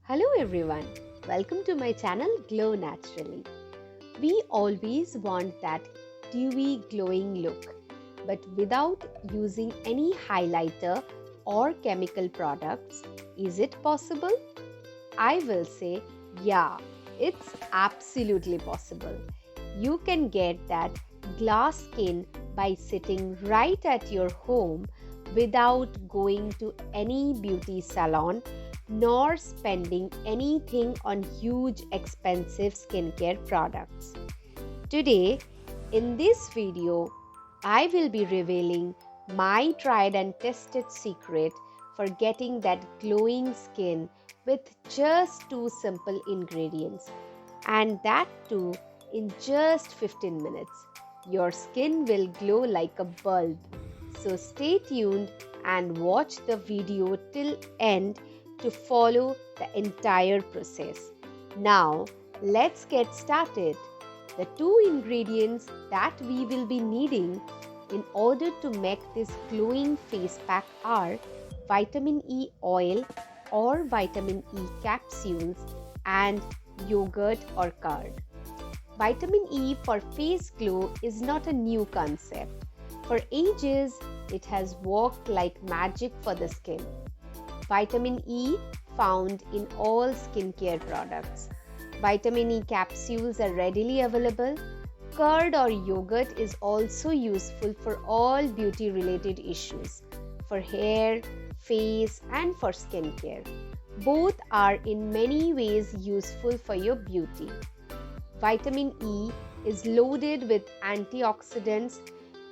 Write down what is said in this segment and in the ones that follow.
Hello everyone, welcome to my channel Glow Naturally. We always want that dewy glowing look, but without using any highlighter or chemical products. Is it possible? I will say, yeah, it's absolutely possible. You can get that glass skin by sitting right at your home without going to any beauty salon nor spending anything on huge expensive skincare products. Today, in this video, I will be revealing my tried and tested secret for getting that glowing skin with just two simple ingredients, and that too in just 15 minutes. Your skin will glow like a bulb. So stay tuned and watch the video till end to follow the entire process. Now, let's get started. The two ingredients that we will be needing in order to make this glowing face pack are vitamin E oil or vitamin E capsules and yogurt or curd. Vitamin E for face glow is not a new concept. For ages, it has worked like magic for the skin. Vitamin E found in all skincare products. Vitamin E capsules are readily available. Curd or yogurt is also useful for all beauty related issues, for hair, face, and for skincare. Both are in many ways useful for your beauty. Vitamin E is loaded with antioxidants.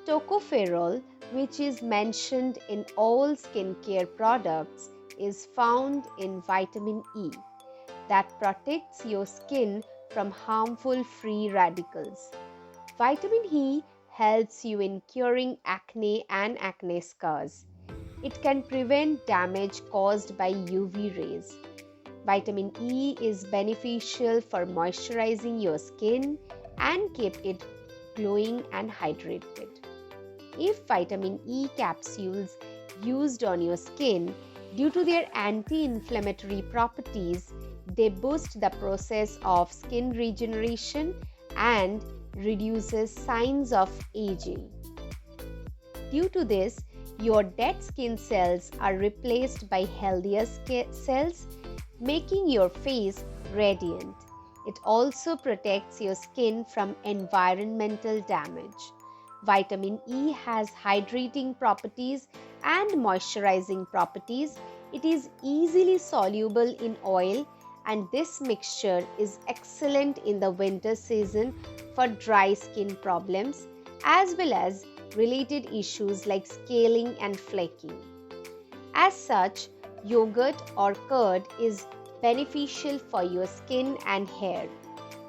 Tocopherol, which is mentioned in all skincare products, is found in vitamin E that protects your skin from harmful free radicals. Vitamin E helps you in curing acne and acne scars. It can prevent damage caused by UV rays. Vitamin E is beneficial for moisturizing your skin and keep it glowing and hydrated. If vitamin E capsules used on your skin, due to their anti-inflammatory properties, they boost the process of skin regeneration and reduces signs of aging. Due to this, your dead skin cells are replaced by healthier cells, making your face radiant. It also protects your skin from environmental damage. Vitamin E has hydrating properties and moisturizing properties. It is easily soluble in oil, and this mixture is excellent in the winter season for dry skin problems as well as related issues like scaling and flaking. As such, yogurt or curd is beneficial for your skin and hair.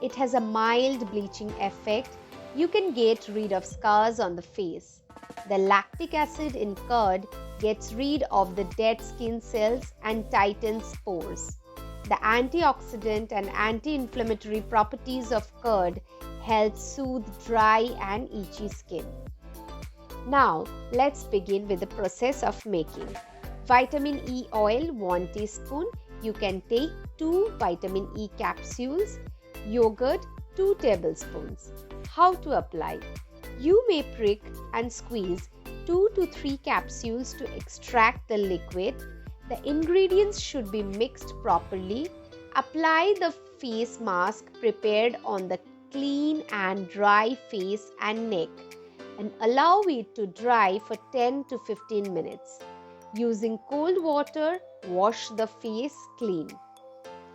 It has a mild bleaching effect. You can get rid of scars on the face. The lactic acid in curd gets rid of the dead skin cells and tightens pores. The antioxidant and anti-inflammatory properties of curd help soothe dry and itchy skin. Now, let's begin with the process of making. Vitamin E oil 1 teaspoon. You can take 2 vitamin E capsules. Yogurt 2 tablespoons. How to apply? You may prick and squeeze 2 to 3 capsules to extract the liquid. The ingredients should be mixed properly. Apply the face mask prepared on the clean and dry face and neck and allow it to dry for 10 to 15 minutes. Using cold water, wash the face clean.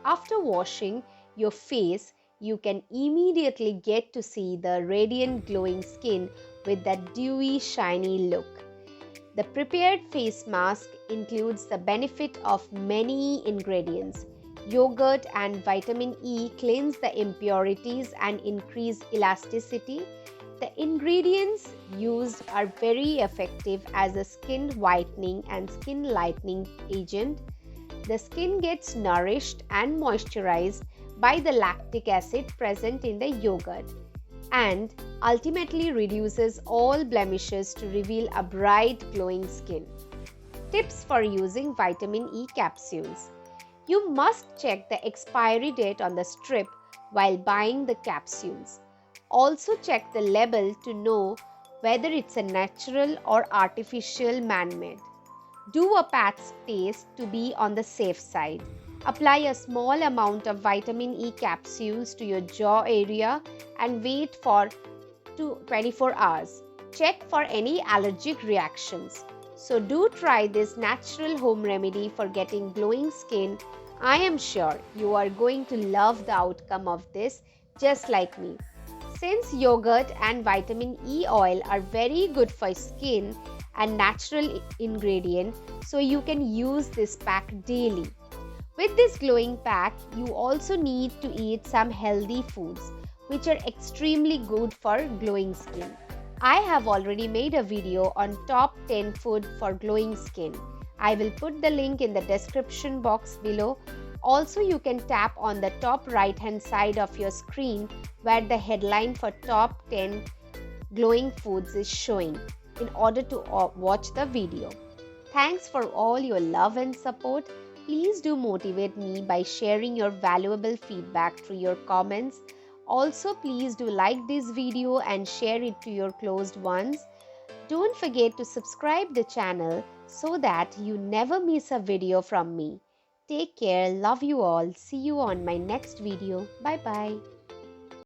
After washing your face, you can immediately get to see the radiant glowing skin with that dewy shiny look. The prepared face mask includes the benefit of many ingredients. Yogurt and vitamin E cleanse the impurities and increase elasticity. The ingredients used are very effective as a skin whitening and skin lightening agent. The skin gets nourished and moisturized by the lactic acid present in the yogurt and ultimately reduces all blemishes to reveal a bright glowing skin. Tips for using vitamin E capsules. You must check the expiry date on the strip while buying the capsules. Also check the label to know whether it's a natural or artificial man-made. Do a patch test to be on the safe side. Apply a small amount of vitamin E capsules to your jaw area and wait for 24 hours. Check for any allergic reactions. So, do try this natural home remedy for getting glowing skin. I am sure you are going to love the outcome of this just like me. Since yogurt and vitamin E oil are very good for skin and natural ingredient, so you can use this pack daily. With this glowing pack, you also need to eat some healthy foods which are extremely good for glowing skin. I have already made a video on top 10 food for glowing skin. I will put the link in the description box below. Also, you can tap on the top right hand side of your screen where the headline for top 10 glowing foods is showing in order to watch the video. Thanks for all your love and support. Please do motivate me by sharing your valuable feedback through your comments. Also, please do like this video and share it to your closed ones. Don't forget to subscribe the channel so that you never miss a video from me. Take care, love you all. See you on my next video. Bye bye.